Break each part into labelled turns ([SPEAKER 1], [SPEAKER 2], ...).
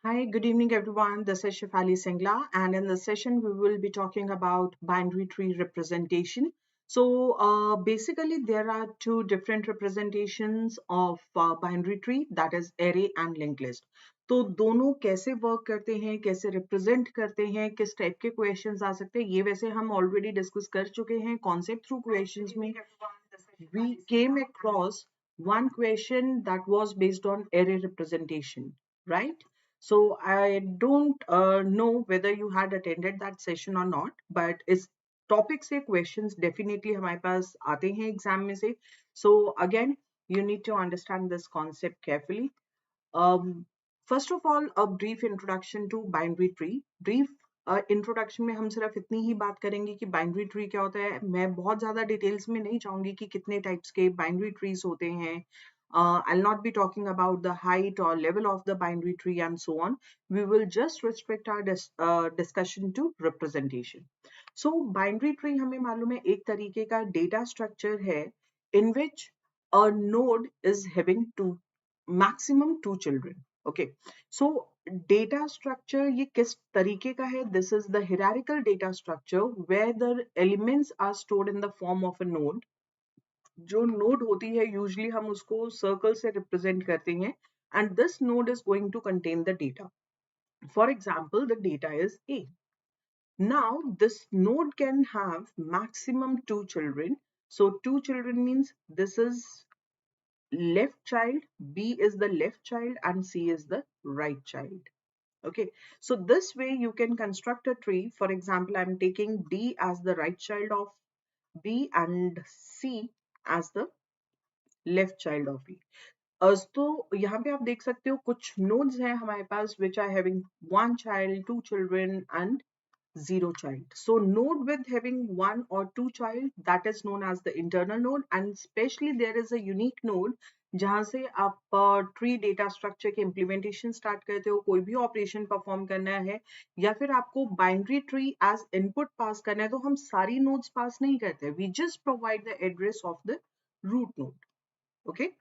[SPEAKER 1] Hi, good evening, everyone. This is Shefali Singla, and in this session, we will be talking about binary tree representation. Basically, there are two different representations of binary tree, that is array and linked list. तो दोनों कैसे work करते हैं, कैसे represent करते हैं, किस type के क्वेश्चंस आ सकते हैं, ये वैसे हम ऑलरेडी डिस्कस कर चुके हैं कॉन्सेप्ट थ्रू क्वेश्चंस में. We came across one question that was based on array representation, right? So I don't know whether you had attended that session or not, but इस topic से questions definitely हमारे पास आते हैं exam में से. So again, you need to understand this concept carefully. Um, First of all, a brief introduction to binary tree. Brief introduction में हम सिर्फ इतनी ही बात करेंगे कि बाइनरी ट्री क्या होता है. मैं बहुत ज़्यादा डिटेल्स में नहीं जाऊंगी कि कितने टाइप्स के बाइनरी ट्रीज होते हैं. I'll not be talking about the height or level of the binary tree and so on. We will just restrict our discussion to representation. So binary tree हमें मालूम है एक तरीके का data structure है in which a node is having maximum two children. Okay, so data structure ये किस तरीके का है? This is the hierarchical data structure where the elements are stored in the form of a node. जो node होती है usually हम उसको circle से represent करते हैं, and this node is going to contain the data. For example, the data is A. Now this node can have maximum two children. So two children means this is left child, B is the left child, and C is the right child. Okay, so this way you can construct a tree. For example, I'm taking D as the right child of B and C as the left child of B. तो यहाँ पे आप देख सकते हो कुछ nodes हैं हमारे पास which are having one child, two children and zero child. So node with having one or two child, that is known as the internal node, and especially there is a unique node जहाँ से आप tree data structure के implementation start करते हो, कोई भी operation perform करना है या फिर आपको binary tree as input pass करना है, तो हम सारी नोड्स पास नहीं करते. We just provide the address of the root node. Okay,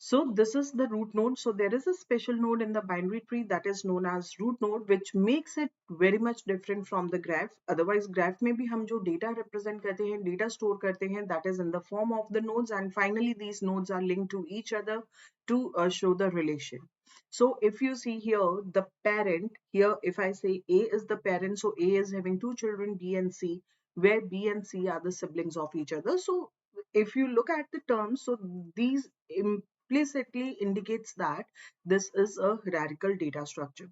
[SPEAKER 1] so this is the root node. So there is a special node in the binary tree that is known as root node, which makes it very much different from the graph. Otherwise, graph में भी हम जो data represent करते हैं, data store करते हैं, that is in the form of the nodes, and finally these nodes are linked to each other to show the relation. So if you see here, the parent here, if I say A is the parent, so A is having two children, B and C, where B and C are the siblings of each other. So if you look at the terms, so these implicitly indicates that this is a hierarchical data structure.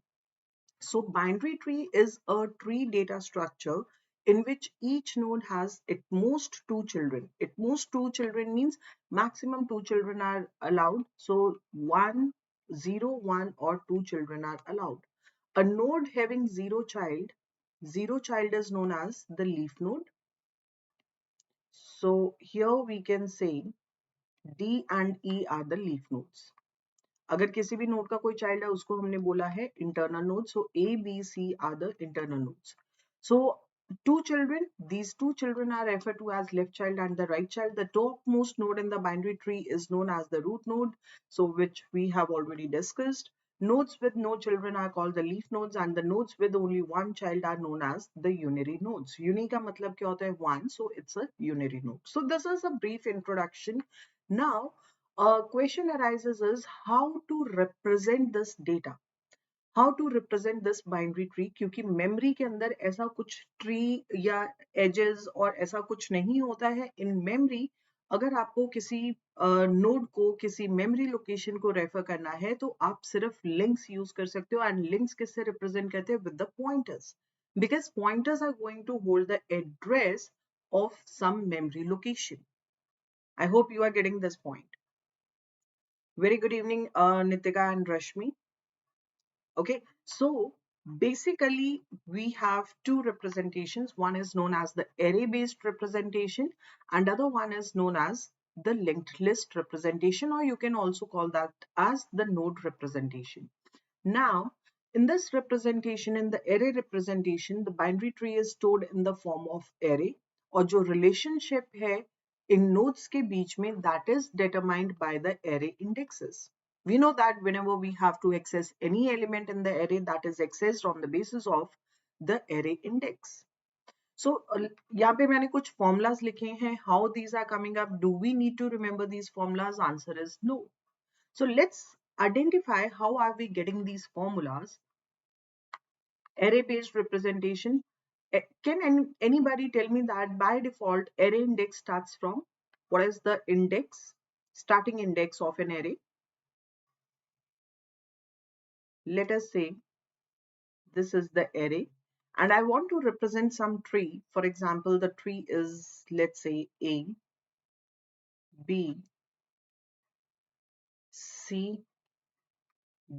[SPEAKER 1] So binary tree is a tree data structure in which each node has at most two children. At most two children means maximum two children are allowed. So 1, 0, 1 or two children are allowed. A node having zero child is known as the leaf node. So here we can say D and E are the leaf nodes. अगर किसी भी node का कोई child है उसको हमने बोला है internal node. So A B C are the internal nodes. So two children, these two children are referred to as left child and the right child. The topmost node in the binary tree is known as the root node, so which we have already discussed. Nodes with no children are called the leaf nodes, and the nodes with only one child are known as the unary nodes. Uni का मतलब क्या होता है? One, so it's a unary node. So this is a brief introduction. Now a question arises is how to represent this data. How to represent this binary tree, क्योंकि memory के अंदर ऐसा कुछ ट्री या एजेस और ऐसा कुछ नहीं होता है इन मेमोरी. अगर आपको किसी नोड को किसी मेमोरी लोकेशन को रेफर करना है तो आप सिर्फ लिंक्स यूज कर सकते हो. एंड लिंक्स किससे रिप्रेजेंट करते हैं? With the pointers, because pointers are going to hold the address of some memory location. I hope you are getting this point. Very good evening, Nitika and Rashmi. Okay, so basically we have two representations. One is known as the array-based representation, and other one is known as the linked list representation, or you can also call that as the node representation. Now, in this representation, in the array representation, the binary tree is stored in the form of array, और जो relationship है in nodes के बीच में, that is determined by the array indexes. We know that whenever we have to access any element in the array, that is accessed on the basis of the array index. So यहाँ पे मैंने कुछ formulas लिखे हैं. How these are coming up? Do we need to remember these formulas? Answer is no. So let's identify how are we getting these formulas. Array-based representation. Can anybody tell me that by default array index starts from? What is the index? Starting index of an array. Let us say this is the array and I want to represent some tree. For example, the tree is, let's say, A, B, C,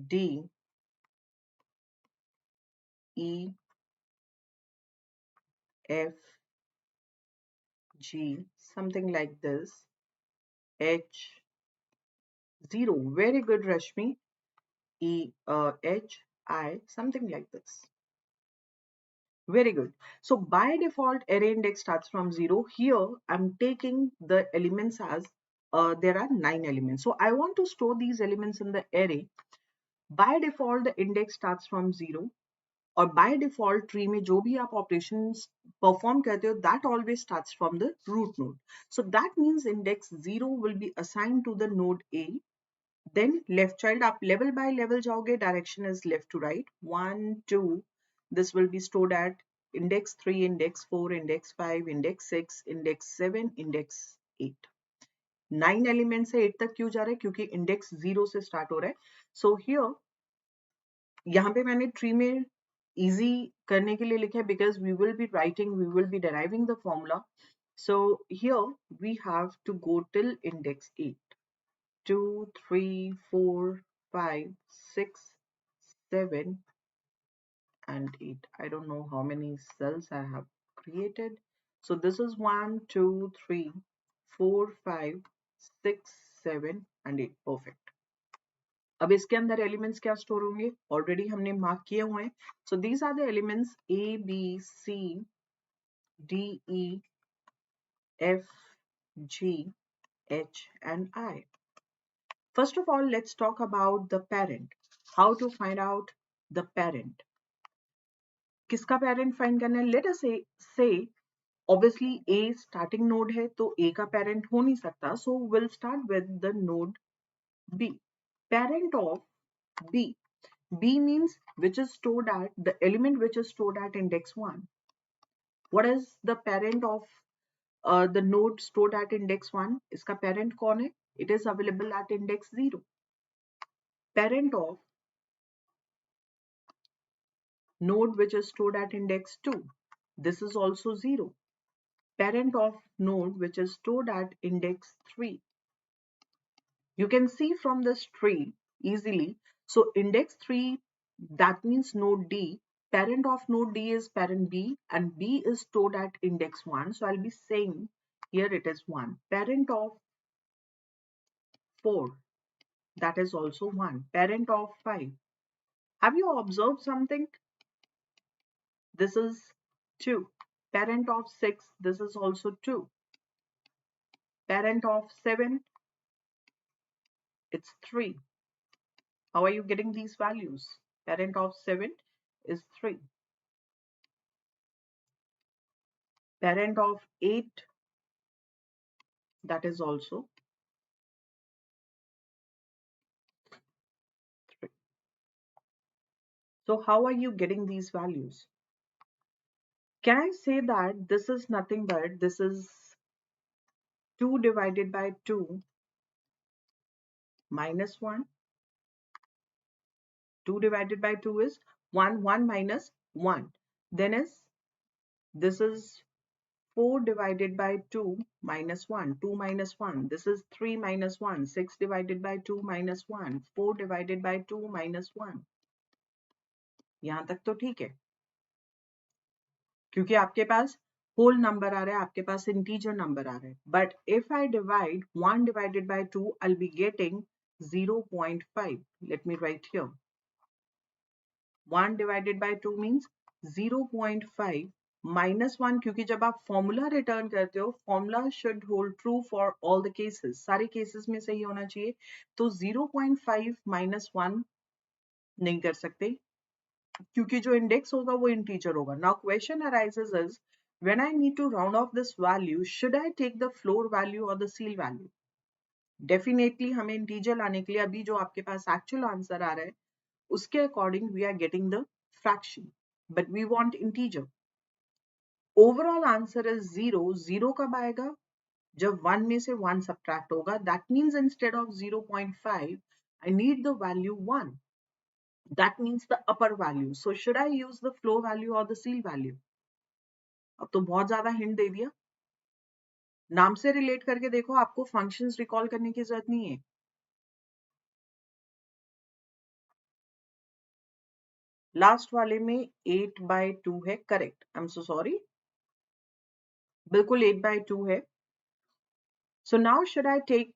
[SPEAKER 1] D, E, F, G, something like this, H, 0. Very good, Rashmi. E, H, I, something like this. Very good. So by default, array index starts from 0. Here, I'm taking the elements as there are 9 elements. So I want to store these elements in the array. By default, the index starts from 0. और by default tree में जो भी आप operations perform करते हो, that always starts from the root node. So that means index 0 will be assigned to the node A. Then left child, आप level by level जाओगे, direction is left to right. 1, 2, this will be stored at index 3, index 4, index 5, index 6, index 7, index 8. 9 elements से 8 तक क्यों जा रहा है? क्योंकि index 0 से start हो रहा है. So here, यहाँ पे मैंने ट्री में easy करने के लिए लिखा है because we will be writing, we will be deriving the formula. So here we have to go till index 8. 2, 3, 4, 5, 6, 7 and 8. I don't know how many cells I have created. So this is 1, 2, 3, 4, 5, 6, 7 and 8. Perfect. अब इसके अंदर elements क्या store होंगे? Already हमने mark किए हुए हैं. So these are the elements A B C D E F G H and I. First of all let's talk about the parent. How to find out the parent. किसका parent find करना है? Let us से obviously ए starting node है तो ए का parent हो नहीं सकता. So will start with the node B. Parent of B. B means which is stored at the element which is stored at index 1. What is the parent of the node stored at index 1? इसका parent कौन है? It is available at index 0. Parent of node which is stored at index 2. This is also 0. Parent of node which is stored at index 3. You can see from this tree easily. So index 3, that means node D. Parent of node D is parent B and B is stored at index 1. So I'll be saying here it is 1. Parent of 4, that is also 1. Parent of 5. Have you observed something? This is 2. Parent of 6, this is also 2. Parent of 7, it's 3. How are you getting these values? Parent of 7 is 3. Parent of 8, that is also 3. So how are you getting these values? Can I say that this is nothing but this is 2 divided by 2 minus 1. 2 divided by 2 is 1, 1 minus 1. Then is this is 4 divided by 2 minus 1, 2 minus 1. This is 3 minus 1, 6 divided by 2 minus 1, 4 divided by 2 minus 1. यहाँ तक तो ठीक है क्योंकि आपके पास whole number आ रहा है, आपके पास इंटीजर नंबर आ रहा है. But if I divide 1 divided by 2, I'll be getting 0.5. Let me write here. 1 divided by 2 means 0.5 -1, क्योंकि जब आप फॉर्मूला रिटर्न करते हो, formula should hold true for all the cases, सारे केसेस में सही होना चाहिए। तो 0.5 -1 नहीं कर सकते, क्योंकि जो इंडेक्स होगा वो इंटीजर होगा। Now question arises is, when I need to round off this value, should I take the floor value और द सील वैल्यू? डेफिनेटली हमें इंटीजर लाने के लिए अभी जो आपके पास एक्चुअल आंसर आ रहा है उसके according we are getting the fraction, but we want integer. Overall answer is 0। 0 कब आएगा? जब 1 में से 1 सब्ट्रैक्ट होगा। That means instead of 0.5 I need the value 1. That means the upper value. So should I use the floor value or the seal value? अब तो बहुत ज्यादा हिंट दे दिया। नाम से रिलेट करके देखो, आपको फंक्शंस रिकॉल करने की जरूरत नहीं है। लास्ट वाले में 8/2 है, correct. I am so sorry, बिल्कुल 8/2 है। So now should I take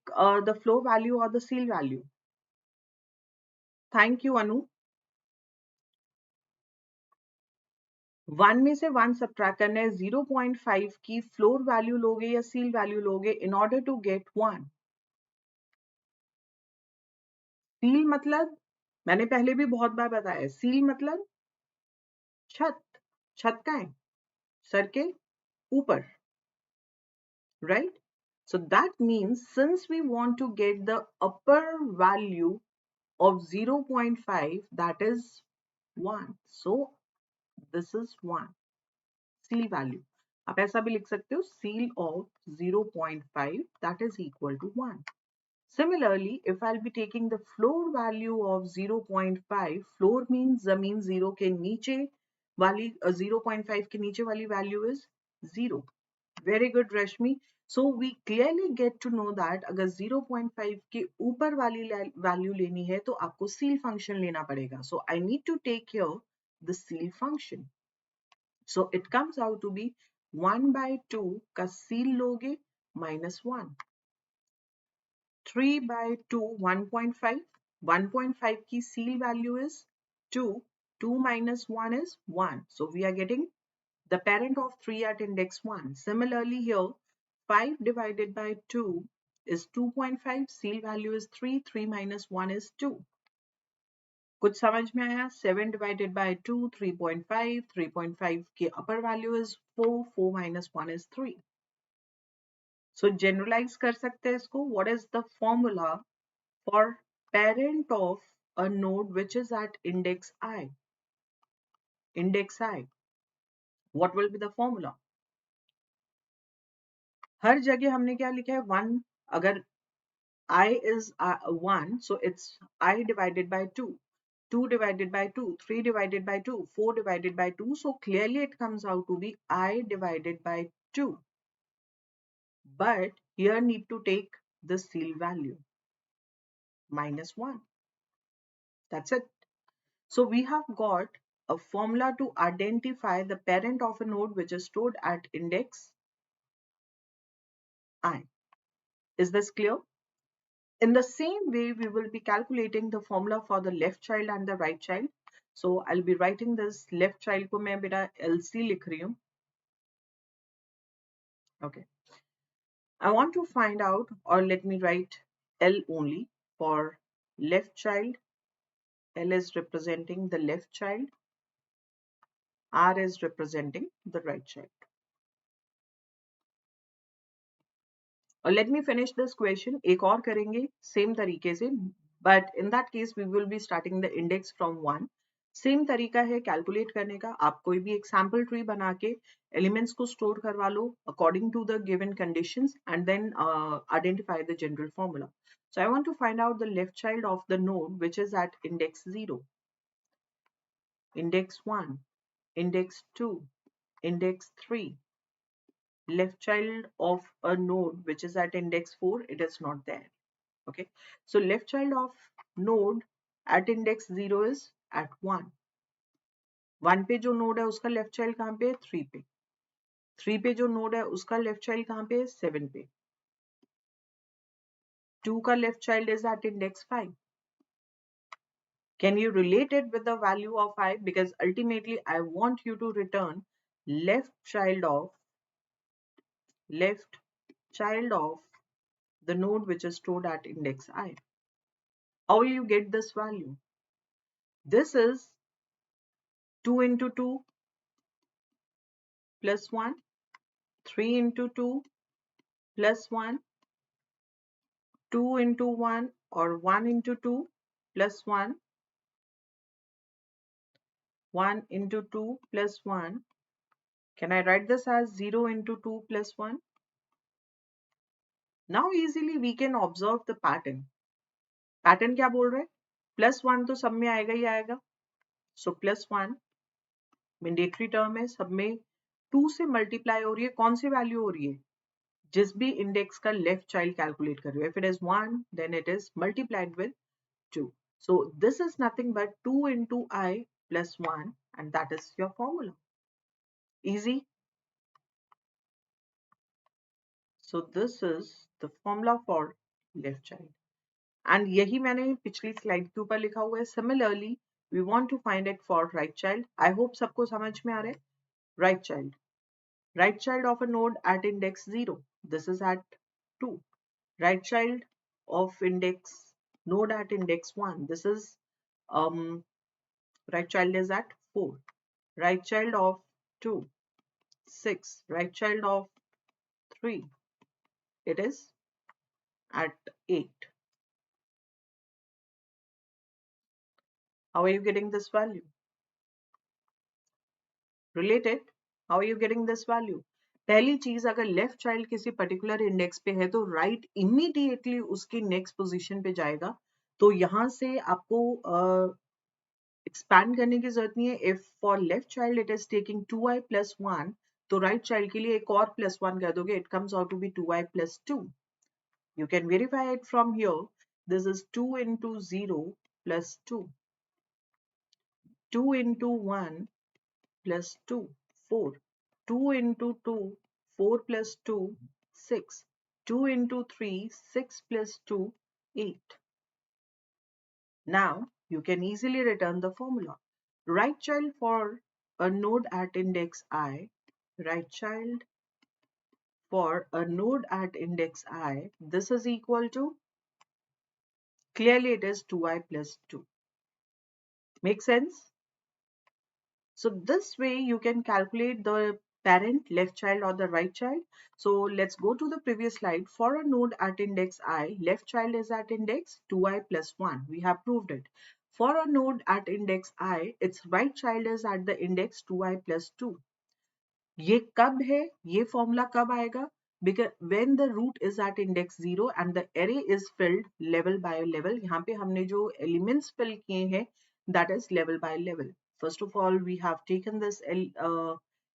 [SPEAKER 1] the flow value or the seal value? Thank you, Anu. 1 में से 1 सब्ट्रैक्ट करना है, 0.5 की फ्लोर वैल्यू लोगे या सील वैल्यू लोगे in order to get 1? Ceil मतलब, मैंने पहले भी बहुत बार बताया, सील मतलब छत। छत का है सर के ऊपर, right? So that means since we want to get the upper value of 0.5, that is 1. So this is 1. Seal value. आप ऐसा भी लिख सकते हो, seal of 0.5 that is equal to 1. Similarly, if I'll be taking the floor value of 0.5, floor means जमीन 0 के नीचे वाली 0.5 के नीचे वाली value is 0. Very good, Rashmi. So we clearly get to know that अगर 0.5 के ऊपर वाली value लेनी है तो आपको seal function लेना पड़ेगा. So I need to take here the seal function. So it comes out to be 1/2 का seal लोगे -1. 3/2 1.5. 1.5 की seal value is 2. 2 minus 1 is 1. So we are getting the parent of 3 at index 1. Similarly here, 5 divided by 2 is 2.5. Seal value is 3. 3 minus 1 is 2. कुछ समझ में आया? 7 divided by 2, 3.5. 3.5 की upper value is 4. 4 minus 1 is 3. So generalize कर सकते हैं इसको. What is the formula for parent of a node which is at index I? Index I. What will be the formula? हर जगह हमने क्या लिखा है? 1. अगर I is 1, so it's I divided by 2. 2 divided by 2, 3 divided by 2, 4 divided by 2. So clearly it comes out to be I divided by 2. But here need to take the seal value, -1. That's it. So we have got a formula to identify the parent of a node which is stored at index I. Is this clear? In the same way, we will be calculating the formula for the left child and the right child. So I'll be writing this left child को मैं बेटा LC लिख रही हूँ. Okay. I want to find out, or let me write L only for left child. L is representing the left child. R is representing the right child. और let me finish this question. एक और करेंगे same तरीके से, but in that case we will be starting the index from 1. Same तरीका है calculate करने का. आप कोई भी एक सैम्पल ट्री बना के एलिमेंट्स को स्टोर करवा लो according to the given conditions and then identify the general formula. So I want to find out the left child of the node which is at index 0, index 1, index 2, index 3. Left child of a node which is at index 4, it is not there. Okay, so left child of node at index 0 is at 1. 1 पे जो node है उसका left child कहाँ पे है? 3 पे. 3 पे जो नोड है उसका लेफ्ट चाइल्ड कहाँ पे है? 7 पे. 2 का left child is at index 5. Can you relate it with the value of I? Because ultimately I want you to return left child of the node which is stored at index I. How will you get this value? This is 2 into 2 plus 1, 3 into 2 plus 1, 2 into 1 or 1 into 2 plus 1, 1 into 2 plus 1. Can I write this as 0 into 2 plus 1? Now easily we can observe the pattern. Pattern क्या बोल रहे हैं? Plus 1 तो सब में आएगा ही आएगा. So plus 1 mandatory term है, सब में 2 से मल्टीप्लाई हो रही है. कौन सी वैल्यू हो रही है? जिस भी इंडेक्स का लेफ्ट चाइल्ड कैलकुलेट कर रही है. If it is 1 then it is multiplied with 2. So this is nothing but 2 into I plus 1 and that is your formula. Easy. So this is the formula for left child. And यही मैंने पिछली slide के ऊपर लिखा हुआ है. Similarly, we want to find it for right child. I hope सबको समझ में आ रहा है. Right child. Right child of a node at index 0. This is at 2. Right child of node at index 1. This is right child is at 4. Right child of 2, 6. Right child of 3, it is at 8. How are you getting this value? Related, how are you getting this value? पहली चीज, अगर left child किसी particular index पे है तो right immediately उसकी next position पे जाएगा. तो यहां से आपको एक्सपैंड करने की जरूरत नहीं है. If for left child it is taking 2i plus 1, तो राइट चाइल्ड के लिए एक और प्लस 1 कर दोगे. It comes out to be 2i plus 2. You can verify it from here. This is 2 into 0 plus 2. 2 into 1 plus 2, 4. 2 into 2, 4 plus 2, 6. 2 into 3, 6 plus 2, 8. Now, you can easily return the formula. Right child for a node at index I, right child for a node at index I, this is equal to, clearly it is 2i plus 2. Make sense? So this way you can calculate the parent left child or the right child. So let's go to the previous slide. For a node at index I, left child is at index 2i plus 1. We have proved it. For a node at index I, its right child is at the index 2i plus 2. ये कब है? ये formula कब आएगा? Because when the root is at index 0 and the array is filled level by level. यहाँ पे हमने जो elements fill किए हैं, that is level by level. First of all, we have taken this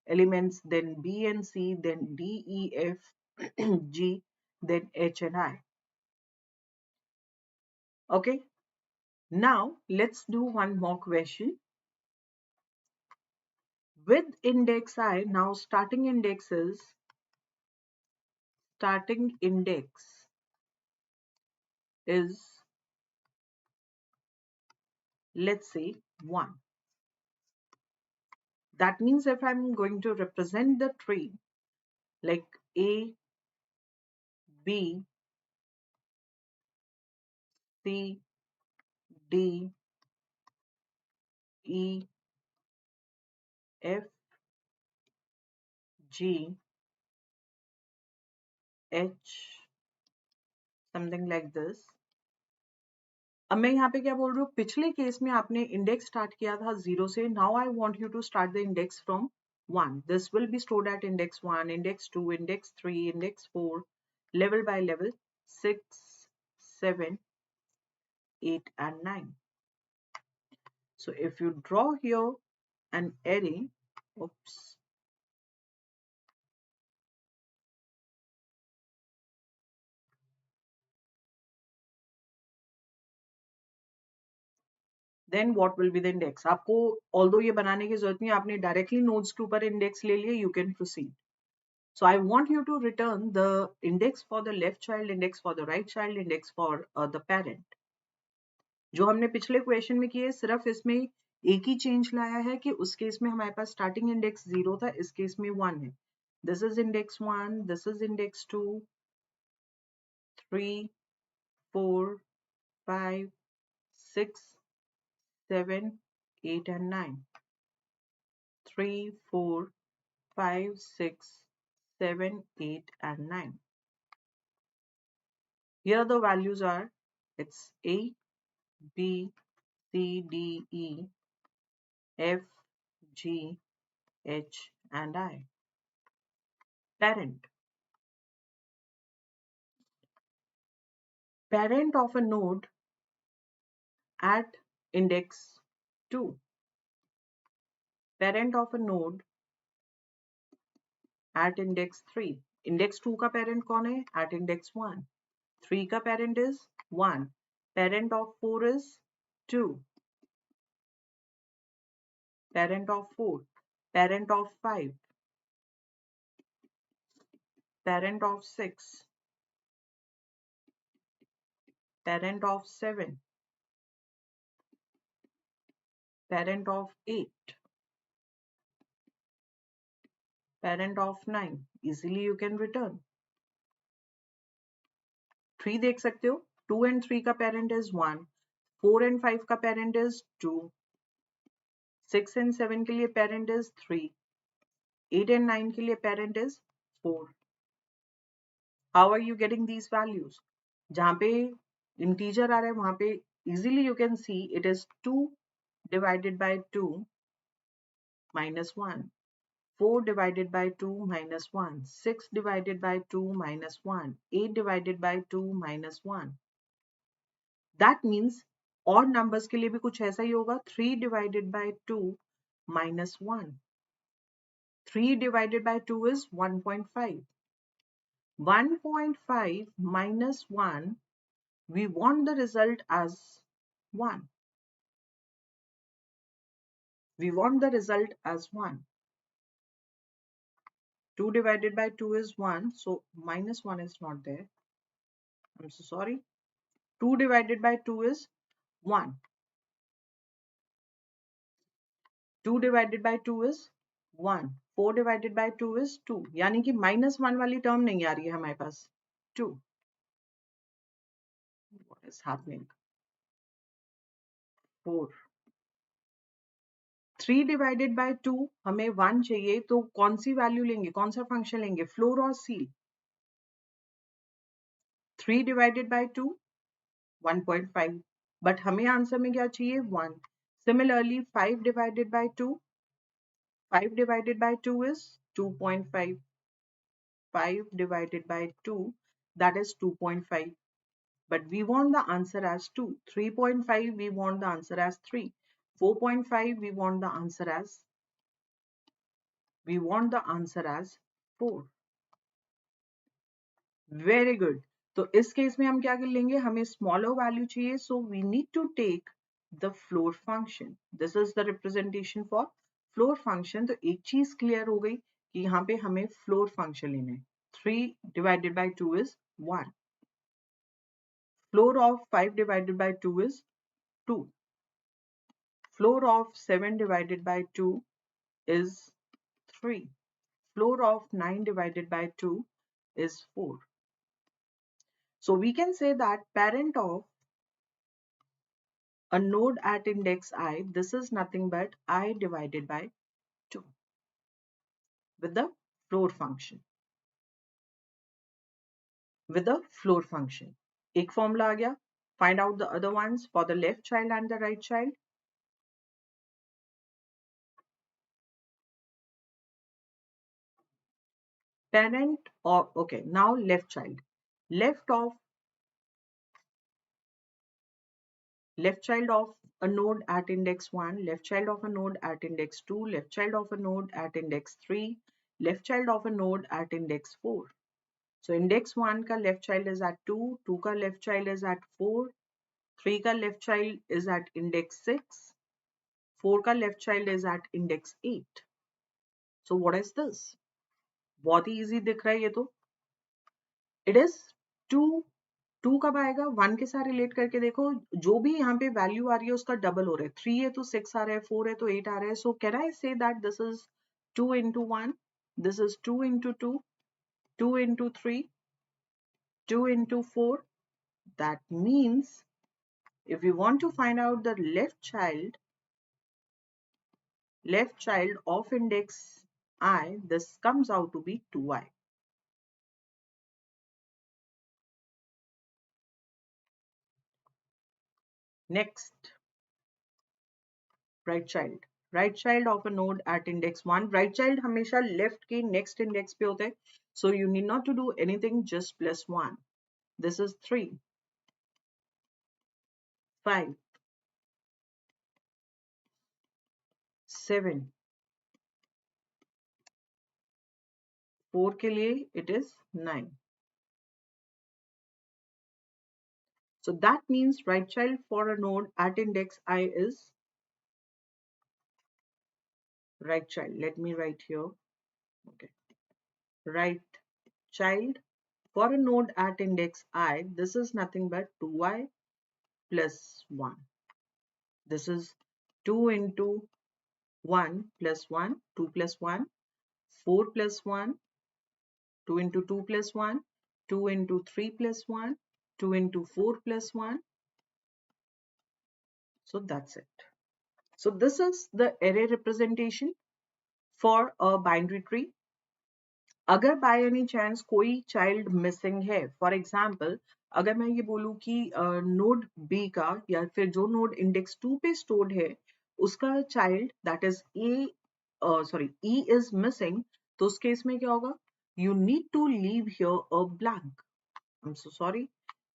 [SPEAKER 1] elements, then B and C, then D, E, F, G, then H and I. Okay. Now let's do one more question. With index I, now starting index, is let's say 1. That means if I'm going to represent the tree like A, B, C, D, E, F, G, H, something like this. अब मैं यहाँ पे क्या बोल रही हूँ? पिछले case में आपने इंडेक्स स्टार्ट किया था 0 से. Now I want you to start the index from 1. This will be stored at index 1, index 2, index 3, index 4, level by level, 6, 7, 8 and 9. So if you draw here an array, oops, then what will be the index? आपको although ये बनाने की जरूरत नहीं है, आपने directly nodes के ऊपर index ले लिए, you can proceed. So I want you to return the index for the left child, index for the right child, index for the parent. जो हमने पिछले क्वेश्चन में किए, सिर्फ इसमें एक ही चेंज लाया है कि उस केस में हमारे पास स्टार्टिंग इंडेक्स 0 था, इस केस में 1 है. This is index 1, this is index 2, 3, 4, 5, 6, 7, 8 and 9. 3, 4, 5, 6, 7, 8 and 9. Here the values are, it's A, B, C, D, E, F, G, H and I. Parent. Parent of a node at index 2. Parent of a node at index 3. Index 2 का parent कौन है? At index 1. 3 का parent is 1. Parent of 4 is 2. Parent of 4. Parent of 5. Parent of 6. Parent of 7. Parent of 8. Parent of 9. Easily you can return. 3 देख सकते हो. 2 and 3 का parent is 1. 4 and 5 का parent is 2. 6 and 7 के लिए parent is 3. 8 and 9 के लिए parent is 4. How are you getting these values? जहाँ पे integer आ रहा है वहाँ पे easily you can see it is 2 divided by 2 minus 1. 4 divided by 2 minus 1. 6 divided by 2 minus 1. 8 divided by 2 minus 1. That means odd numbers के लिए भी कुछ ऐसा ही होगा. 3 divided by 2 minus 1. 3 divided by 2 is 1.5. 1.5 minus 1, we want the result as 1. We want the result as 1. 2 divided by 2 is 1, so minus 1 is not there. I'm so sorry. 2 divided by 2 is 1. 2 divided by 2 is 1. 4 divided by 2 is 2. यानी कि minus 1 वाली term नहीं आ रही है हमारे पास. 2. What is happening? 4. 3 divided by 2 हमें 1 चाहिए तो कौन सी वैल्यू लेंगे, कौन सा फंक्शन लेंगे, फ्लोर और सील. 3 divided by 2 1.5, बट हमें आंसर में क्या चाहिए, 1. Similarly 5 divided by 2, 5 divided by 2 is 2.5. 5 divided by 2, that is 2.5, but we want the answer as 2. 3.5 we want the answer as 3. 4.5 we want the answer as 4. Very good. तो इस case में हम क्या कर लेंगे, हमें स्मॉलर वैल्यू चाहिए, so we need to take the floor function. This is the representation for floor function. तो एक चीज क्लियर हो गई कि यहाँ पे हमें फ्लोर फंक्शन लेना है. 3 divided by 2 is 1. Floor of 5 divided by 2 is 2. Floor of 7 divided by 2 is 3. Floor of 9 divided by 2 is 4. So we can say that parent of a node at index I, this is nothing but I divided by 2 with the floor function. With the floor function. एक formula आ गया. Find out the other ones for the left child and the right child. Parent or, okay, now left child. Left child of a node at index 1, left child of a node at index 2, left child of a node at index 3, left child of a node at index 4. So index 1 का left child is at 2, 2 का left child is at 4, 3 का left child is at index 6, 4 का left child is at index 8. So what is this? बहुत ही easy दिख रहा है ये तो. It is 2 2 कब आएगा? 1 के साथ रिलेट करके देखो, जो भी यहाँ पे वैल्यू आ रही है उसका डबल हो रहा है। 3 है तो 6 आ रहा है, 4 है तो 8 आ रहा है। So can I say that this is 2 into 1, this is 2 into 2, 2 into 3, 2 into 4. That means if we want to find out the left child of index I, this comes out to be 2i. Next, right child. Right child of a node at index 1. Right child हमेशा left के next index पे होता है. So you need not to do anything, just plus 1. This is 3, 5, 7. 4 के लिए it is 9. So that means right child for a node at index I is right child. Let me write here. Okay. Right child for a node at index I, this is nothing but 2i plus 1. This is 2 into 1 plus 1, 2 plus 1, 4 plus 1, 2 into 2 plus 1, 2 into 3 plus 1, 2 into 4 plus 1. So that's it. So this is the array representation for a binary tree. अगर by any chance कोई child missing है, for example अगर मैं ये बोलूं कि node B का या फिर जो नोड इंडेक्स 2 पे स्टोर्ड है उसका child that is A sorry E is missing, तो उस केस में क्या होगा? You need to leave here a blank. I am so sorry,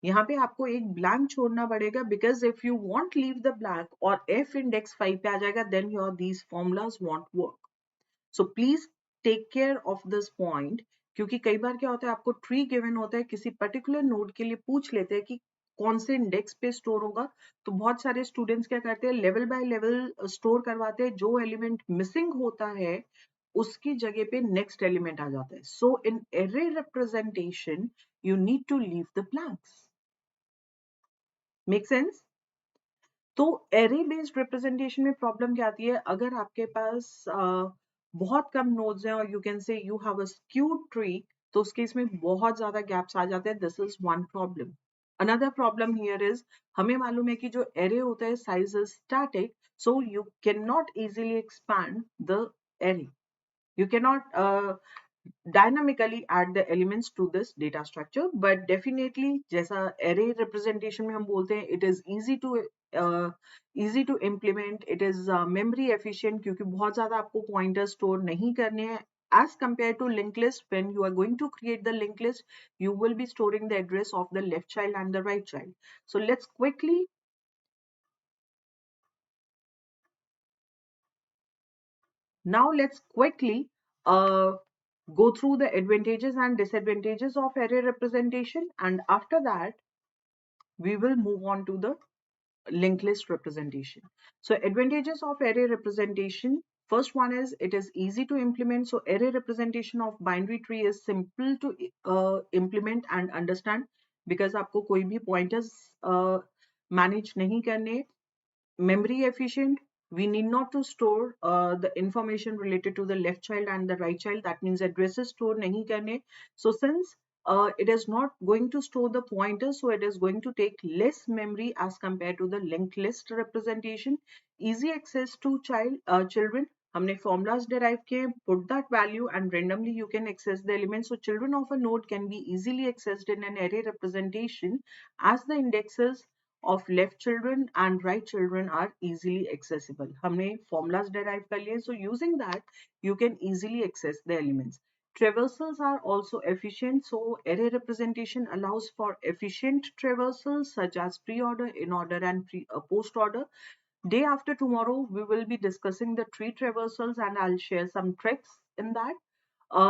[SPEAKER 1] यहाँ पे आपको एक ब्लैंक छोड़ना पड़ेगा, because if you want leave the blank और एफ इंडेक्स 5 पे आ जाएगा, then your these formulas won't work. So please take care of this point, क्योंकि कई बार क्या होता है, आपको ट्री गिवन होता है, किसी पर्टिकुलर नोड के लिए पूछ लेते हैं कि कौन से इंडेक्स पे स्टोर होगा, तो बहुत सारे स्टूडेंट्स क्या करते हैं, लेवल बाय लेवल स्टोर करवाते हैं, जो एलिमेंट मिसिंग होता है उसकी जगह पे नेक्स्ट एलिमेंट आ जाता है। So in array representation you need to leave the blanks. Make sense? तो एरे बेस्ड रिप्रेजेंटेशन में प्रॉब्लम क्या आती है, अगर आपके पास बहुत कम नोड्स हैं और you can say you have a skewed tree, तो उसके इसमें बहुत ज्यादा गैप्स आ जाते हैं। This is one problem. Another problem here is, हमें मालूम है कि जो एरे होता है size is static, so you can not easily expand the array, you cannot dynamically add the elements to this data structure, but definitely जैसा array representation में हम बोलते हैं, it is easy to implement, it is memory efficient, क्योंकि बहुत ज्यादा आपको pointers store नहीं करने हैं as compared to linked list. When you are going to create the linked list, you will be storing the address of the left child and the right child. So let's quickly uh, go through the advantages and disadvantages of array representation, and after that we will move on to the linked list representation. So advantages of array representation, first one is it is easy to implement. So array representation of binary tree is simple to implement and understand, because आपको कोई भी pointers manage नहीं करने। memory efficient, we need not to store the information related to the left child and the right child, that means addresses store nahi karne. So since it is not going to store the pointers, so it is going to take less memory as compared to the linked list representation. Easy access to children, हमने formulas derive किए, put that value and randomly you can access the elements. So children of a node can be easily accessed in an array representation, as the indexes of left children and right children are easily accessible. हमने formulas derive कर लिए, so using that you can easily access the elements. Traversals are also efficient, so array representation allows for efficient traversals such as pre-order, in-order and post-order. Day after tomorrow we will be discussing the tree traversals and I'll share some tricks in that.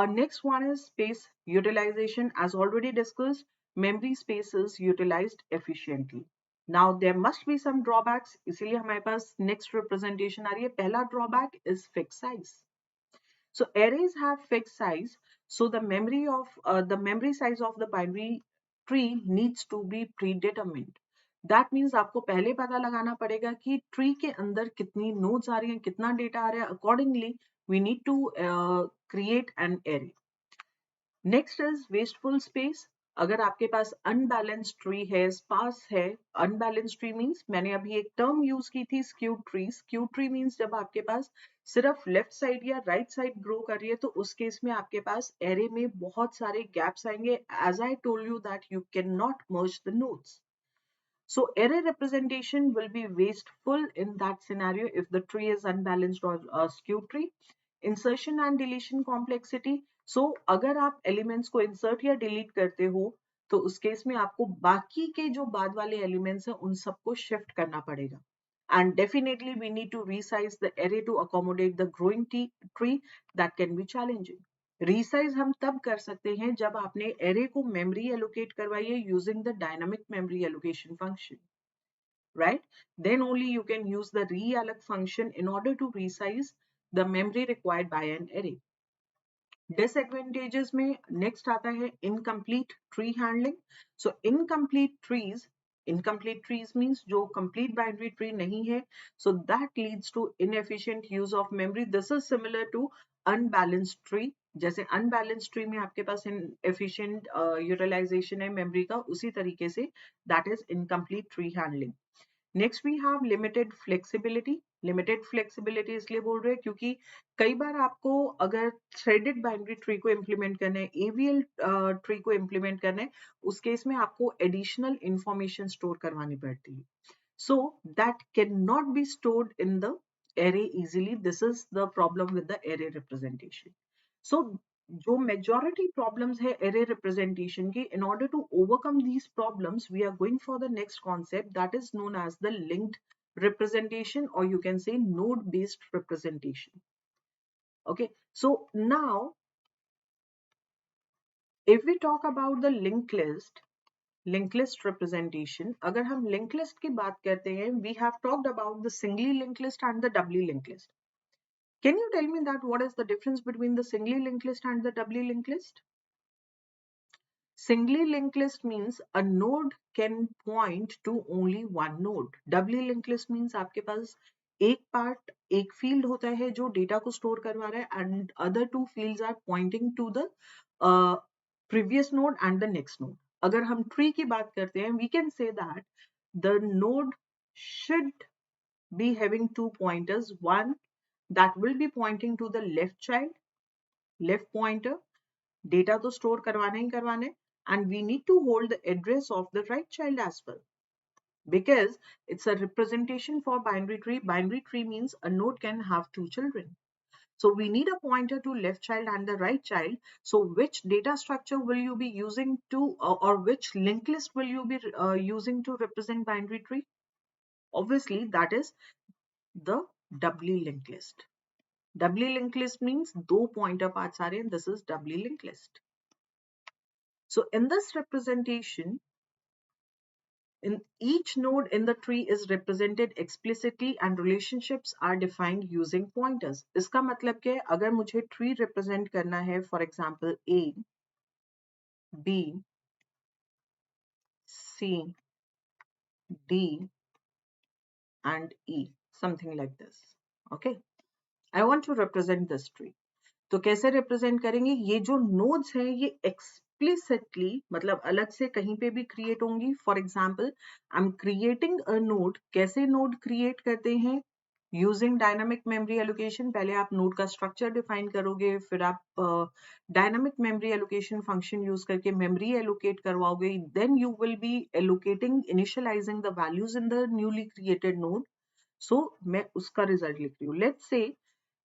[SPEAKER 1] Next one is space utilization. As already discussed, memory space is utilized efficiently. Now there must be some drawbacks, इसलिए हमारे पास next representation आ रही है. पहला drawback is fixed size. So arrays have fixed size, so the memory size of the binary tree needs to be predetermined. That means आपको पहले पता लगाना पड़ेगा कि ट्री के अंदर कितनी नोड्स आ रही हैं, कितना डेटा आ रहा है. Accordingly we need to create an array. Next is wasteful space. अगर आपके पास अनबैलेंस्ड ट्री है, स्पार्स है. अनबैलेंस्ड ट्री मींस, मैंने अभी एक टर्म यूज की थी skewed tree. Skewed tree means जब आपके पास सिर्फ लेफ्ट साइड या राइट साइड ग्रो कर रही है, तो उस केस में आपके पास एरे में बहुत सारे गैप्स आएंगे. As I told you that you can not merge the nodes. So array representation will be wasteful in that scenario if the tree is unbalanced or a skewed tree. Insertion and deletion complexity. So अगर आप elements को insert या delete करते हो, तो उस case में आपको बाकी के जो बाद वाले elements हैं उन सबको shift करना पड़ेगा. And definitely we need to resize the array to accommodate the growing tree. That can be challenging. Resize हम तब कर सकते हैं जब आपने array को memory allocate करवाई है using the dynamic memory allocation function, right? Then only you can use the realloc function in order to resize the memory required by an array. Disadvantages में next आता है incomplete tree handling. So incomplete trees means जो complete binary tree नहीं है, so that leads to inefficient use of memory. This is similar to unbalanced tree. जैसे unbalanced tree में आपके पास inefficient utilization है memory का, उसी तरीके से that is incomplete tree handling. Next we have limited flexibility. Limited flexibility इसलिए बोल रहे हैं क्योंकि कई बार आपको अगर थ्रेडेड बाइनरी ट्री को इम्प्लीमेंट करना है, एवीएल ट्री को इम्प्लीमेंट करना है, उस केस में आपको एडिशनल इंफॉर्मेशन स्टोर करवानी पड़ती है. So that cannot be stored in the array easily. This is the problem with the array representation. So जो majority problems है array representation की, in order to overcome these problems, we are going for the next concept that is known as the linked representation, or you can say node based representation. Okay, so now if we talk about the linked list representation, अगर हम linked list की बात करते हैं, we have talked about the singly linked list and the doubly linked list. Can you tell me that what is the difference between the singly linked list and the doubly linked list? Singly linked list means a node can point to only one node. Doubly linked list means आपके पास एक part, एक field होता है जो data को store करवा रहा है, and other two fields are pointing to the previous node and the next node. अगर हम tree की बात करते हैं, we can say that the node should be having two pointers. One that will be pointing to the left child, left pointer. Data तो store करवाना ही करवाना है, and we need to hold the address of the right child as well, because it's a representation for binary tree. Binary tree means a node can have two children. So we need a pointer to left child and the right child. So which data structure will you be using to, or which linked list will you be using to represent binary tree? Obviously, that is the doubly linked list. Doubly linked list means दो pointer parts आ रहे हैं. This is doubly linked list. So in this representation, in each node in the tree is represented explicitly and relationships are defined using pointers. इसका मतलब क्या है? अगर मुझे tree represent करना है, for example A, B, C, D and E, something like this. Okay, I want to represent this tree. तो कैसे रिप्रेजेंट करेंगे? ये जो नोड्स हैं ये एक्सप्लिसिटली, मतलब अलग से कहीं पे भी क्रिएट होंगी. For example, I am creating a node. कैसे नोड क्रिएट करते हैं? Using dynamic memory allocation. पहले आप नोड का स्ट्रक्चर डिफाइन करोगे, फिर आप dynamic memory allocation function use करके मेमोरी एलोकेट करवाओगे. Then you will be allocating, initializing the values in the newly created node. So मैं उसका रिजल्ट लिख रही हूँ. लेट्स से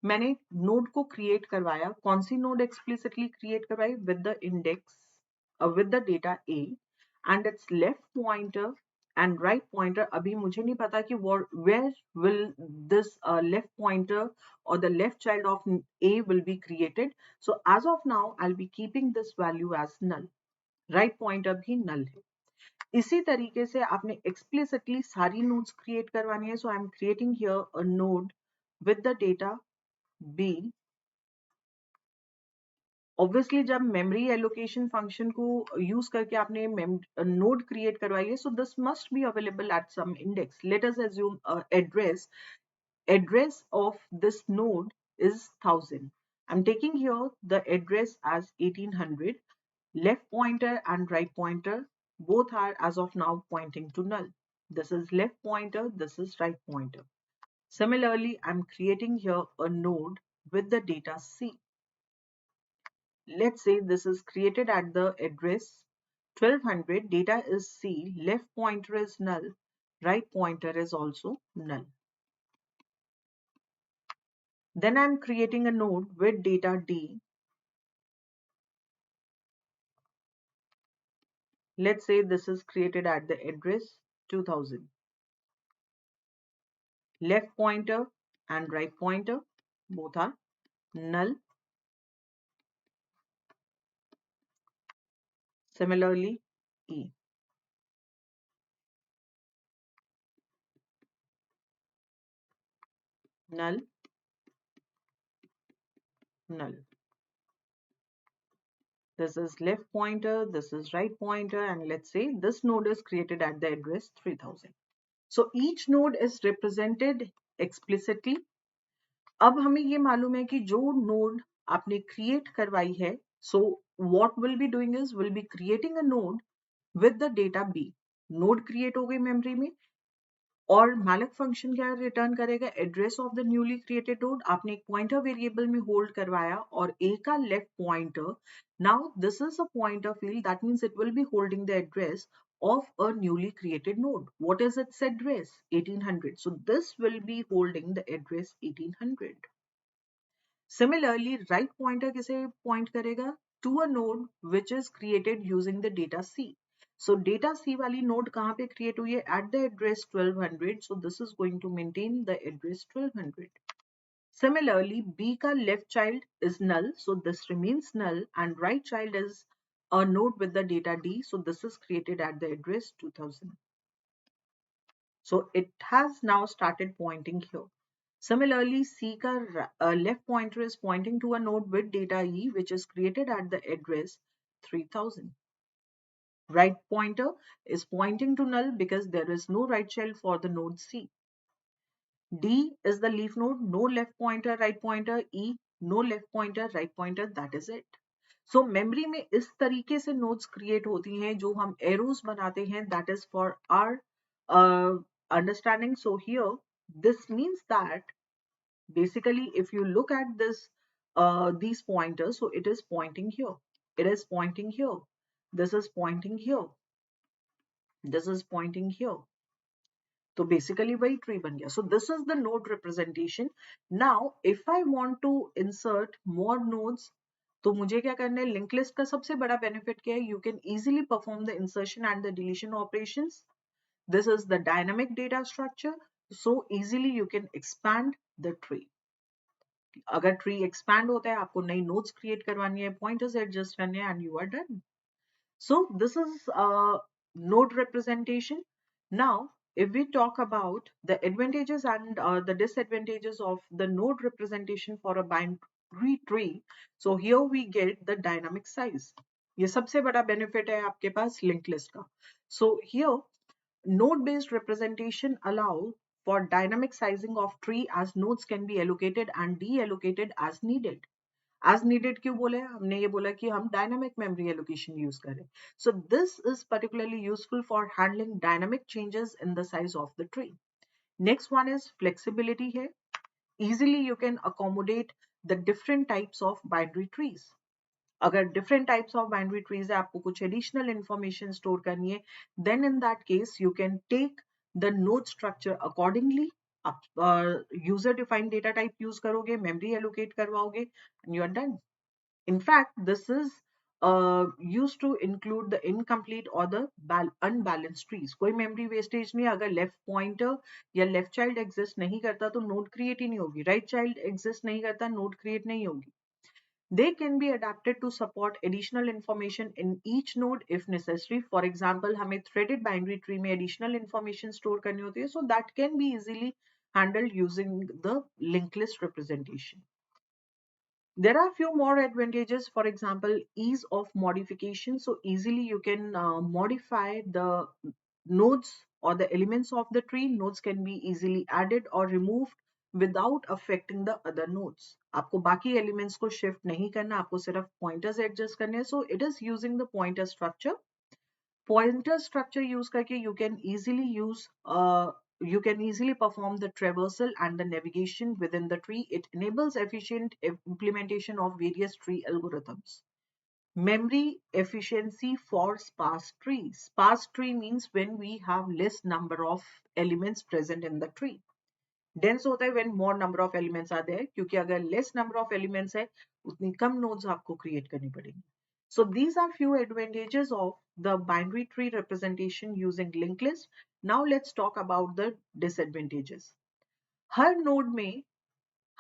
[SPEAKER 1] मैंने नोड को क्रिएट करवाया. कौन सी नोड एक्सप्लिसिटली क्रिएट करवाई? With the index, with the data A and its left pointer and right pointer. अभी मुझे नहीं पता कि where will this left pointer और the left child of A will be created. So as of now I will be keeping this value as null. Right pointer भी null है. इसी तरीके से आपने एक्सप्लिसिटली सारी नोड्स क्रिएट करवानी है. So I am creating here a node with the data B obviously जब मेमोरी एलोकेशन फंक्शन को यूज करके आपने नोड क्रिएट करवाई है, so this must be available at some index. Let us assume address of this node is 1000. I'm taking here the address as 1800. Left pointer and right pointer both are as of now pointing to null. This is left pointer, this is right pointer. Similarly, I'm creating here a node with the data C. Let's say this is created at the address 1200, data is C, left pointer is null, right pointer is also null. Then I'm creating a node with data D. Let's say this is created at the address 2000. Left pointer and right pointer both are null. Similarly, E, null, null. This is left pointer, this is right pointer, and let's say this node is created at the address 3000. So each node is represented explicitly. अब हमें ये मालूम है कि जो node आपने create करवाई है, so what we'll be doing is we'll be creating a node with the data B. Node create हो गई मेमोरी में, और malloc फंक्शन क्या रिटर्न करेगा? Address of the newly created node. आपने एक पॉइंटर वेरिएबल में होल्ड करवाया और a का left pointer. Now this is a pointer field, that means it will be holding the address of a newly created node. What is its address? 1800. So this will be holding the address 1800. Similarly, right pointer किसे point करेगा? To a node which is created using the data C. So data C वाली node कहाँ पे create हुई है? At the address 1200. So this is going to maintain the address 1200. Similarly, B का left child is null. So this remains null, and right child is a node with the data D. So this is created at the address 2000. So it has now started pointing here. Similarly, C ka left pointer is pointing to a node with data E, which is created at the address 3000. Right pointer is pointing to null because there is no right child for the node C. D is the leaf node, no left pointer, right pointer. E, no left pointer, right pointer, that is it. So memory में इस तरीके से nodes create होती हैं जो हम arrows बनाते हैं, that is for our understanding. So here, this means that basically if you look at this, these pointers, so it is pointing here, it is pointing here, this is pointing here, this is pointing here. So basically वही tree बन गया. So this is the node representation. Now if I want to insert more nodes, तो मुझे क्या करना है? Linked list का सबसे बड़ा benefit क्या है? You can easily perform the insertion and the deletion operations. This is the dynamic data structure. So easily you can expand the tree. अगर tree expand होता है, आपको नई nodes create करवानी है, pointers adjust करने हैं, and you are done. So this is node representation. Now, if we talk about the advantages and the disadvantages of the node representation for a binary tree, so here we get the dynamic size. ये सबसे बड़ा benefit है आपके पास linked list का. So here, node-based representation allow for dynamic sizing of tree as nodes can be allocated and deallocated as needed. As needed क्यों बोले? हमने ये बोला कि हम dynamic memory allocation use करें. So this is particularly useful for handling dynamic changes in the size of the tree. Next one is flexibility है. Easily you can accommodate the different types of binary trees. अगर different types of binary trees है, आपको कुछ additional information store करनी है, then in that case you can take the node structure accordingly. आप user defined data type use करोगे, memory allocate करवाओगे, and you are done. In fact, this is used to include the incomplete or the unbalanced trees. कोई memory wastage नहीं. अगर left pointer या left child exist नहीं करता तो node create ही नहीं होगी. Right child exist नहीं करता, node create नहीं होगी. They can be adapted to support additional information in each node if necessary. For example, हमें threaded binary tree में additional information store करनी होती है, so that can be easily handled using the linked list representation. There are few more advantages. For example, ease of modification. So easily you can modify the nodes or the elements of the tree. Nodes can be easily added or removed without affecting the other nodes. आपको बाकी elements को shift नहीं करना, आपको सिर्फ pointers adjust करने हैं. So it is using the pointer structure. Pointer structure use करके you can easily perform the traversal and the navigation within the tree. It enables efficient implementation of various tree algorithms. Memory efficiency for sparse trees. Sparse tree means when we have less number of elements present in the tree. Dense होता है when more number of elements are there, क्योंकि अगर less number of elements है उतनी कम nodes आपको create करनी पड़ेगी. So these are few advantages of the binary tree representation using linked list. Now let's talk about the disadvantages. Her node में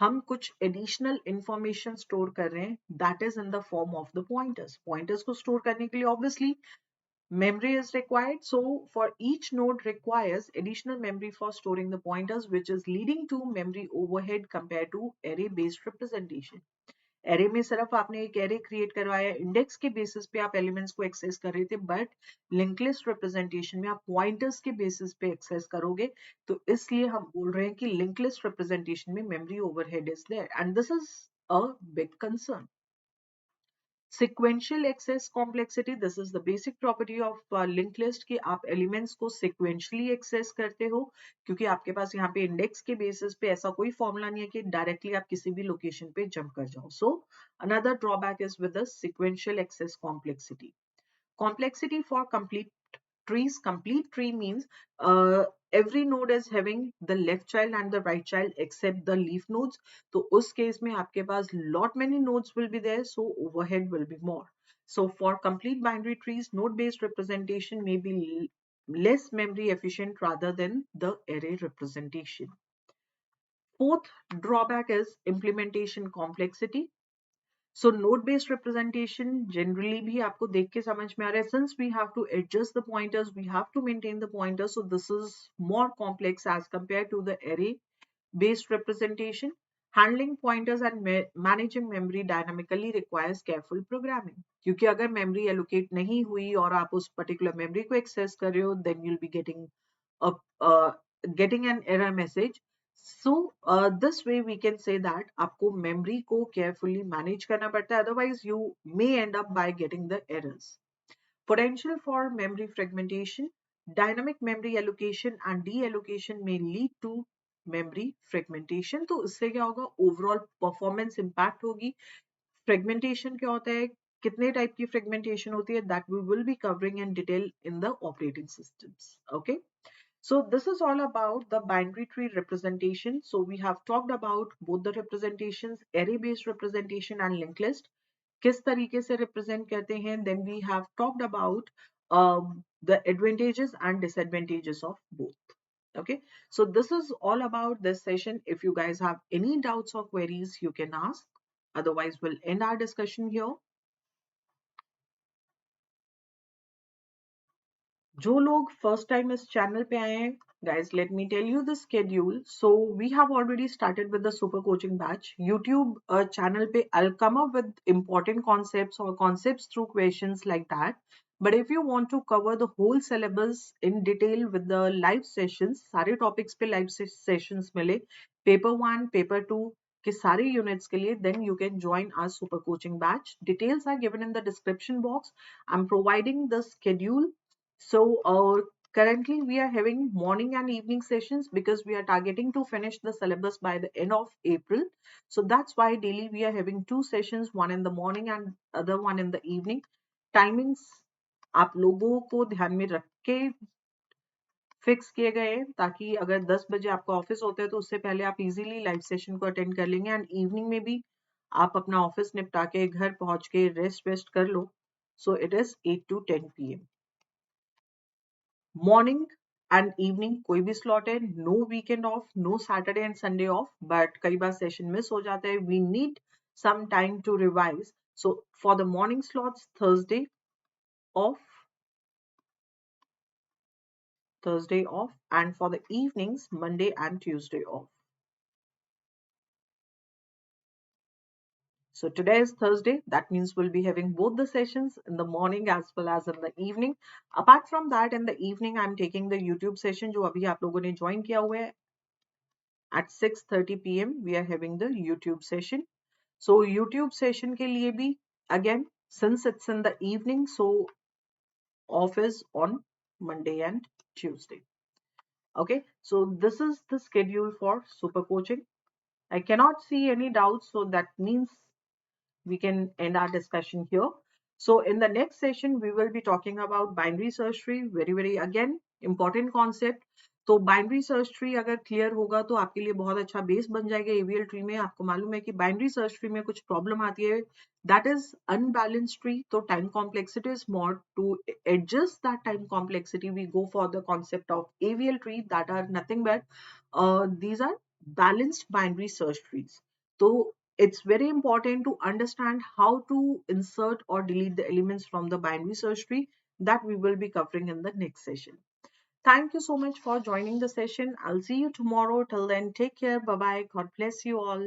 [SPEAKER 1] हम कुछ additional information store कर रहे हैं, that is in the form of the pointers. Pointers को store करने के लिए obviously memory is required. So for each node requires additional memory for storing the pointers, which is leading to memory overhead compared to array based representation. Array में सिर्फ आपने एक array create करवाया, index के basis पे आप elements को access कर रहे थे, but linked list representation में आप pointers के basis पे access करोगे, तो इसलिए हम बोल रहे हैं कि linked list representation में memory overhead is there, and this is a big concern. Sequential access complexity. This is the basic property of linked list कि आप elements को sequentially access करते हो, क्योंकि आपके पास यहाँ पे index के basis पे ऐसा कोई formula नहीं है कि directly आप किसी भी location पे jump कर जाओ. So another drawback is with the sequential access complexity. Complexity for complete trees. Complete tree means every node is having the left child and the right child except the leaf nodes. तो उस case में आपके पास lot many nodes will be there, so overhead will be more. So for complete binary trees, node-based representation may be less memory efficient rather than the array representation. Fourth drawback is implementation complexity. So node-based representation generally भी आपको देख के समझ में आ रहा है. Since we have to adjust the pointers, we have to maintain the pointers. So this is more complex as compared to the array-based representation. Handling pointers and managing memory dynamically requires careful programming. क्योंकि अगर memory allocate नहीं हुई और आप उस particular memory को access कर रहे हो, then you'll be getting an error message. So this way we can say that आपको memory को carefully manage करना पड़ता है, otherwise you may end up by getting the errors. Potential for memory fragmentation. Dynamic memory allocation and deallocation may lead to memory fragmentation. तो इससे क्या होगा, overall performance impact होगी. Fragmentation क्या होता है, कितने type की fragmentation होती है, that we will be covering in detail in the operating systems. Okay. So this is all about the binary tree representation. So we have talked about both the representations, array-based representation and linked list. किस तरीके से represent करते हैं. Then we have talked about the advantages and disadvantages of both. Okay. So this is all about this session. If you guys have any doubts or queries, you can ask. Otherwise, we'll end our discussion here. जो लोग first time इस channel पे आए हैं, guys, let me tell you the schedule. So we have already started with the super coaching batch. YouTube channel पे I'll come up with important concepts or concepts through questions like that. But if you want to cover the whole syllabus in detail with the live sessions, सारे topics पे live sessions मिले, paper 1, paper 2 के सारे units के लिए, then you can join our super coaching batch. Details are given in the description box. I'm providing the schedule. So currently we are having morning and evening sessions because we are targeting to finish the syllabus by the end of April. So that's why daily we are having two sessions, one in the morning and other one in the evening. Timings आप लोगों को ध्यान में रख के fix किए गए हैं, ताकि अगर 10 बजे आपका ऑफिस होता है तो उससे पहले आप इजीली लाइव सेशन को अटेंड कर लेंगे, एंड इवनिंग में भी आप अपना ऑफिस निपटा के घर पहुंच के रेस्ट वेस्ट कर लो. So it is 8 to 10 PM. Morning and evening कोई भी स्लॉट है, no weekend off, no Saturday and Sunday off, but कई बार सेशन मिस हो जाता है, we need some time to revise. So for the morning slots Thursday off, and for the evenings Monday and Tuesday off. So today is Thursday. That means we'll be having both the sessions in the morning as well as in the evening. Apart from that, in the evening, I'm taking the YouTube session जो अभी आप लोगों ने join किया हुआ है. At 6:30 p.m. we are having the YouTube session. So YouTube session के लिए भी again, since it's in the evening, so off is on Monday and Tuesday. Okay, so this is the schedule for super coaching. I cannot see any doubts, so that means we can end our discussion here. So in the next session, we will be talking about binary search tree. Very again important concept. तो binary search tree अगर clear होगा तो आपके लिए बहुत अच्छा base बन जाएगा एवीएल ट्री में. आपको मालूम है कि बाइनरी सर्च ट्री में कुछ प्रॉब्लम आती है, दैट इज अनबैलेंस्ड ट्री. तो time complexity is more. To adjust that time complexity we go for the concept of AVL tree that are nothing but these are balanced binary search trees. So it's very important to understand how to insert or delete the elements from the binary search tree that we will be covering in the next session. Thank you so much for joining the session. I'll see you tomorrow. Till then, take care. Bye bye. God bless you all.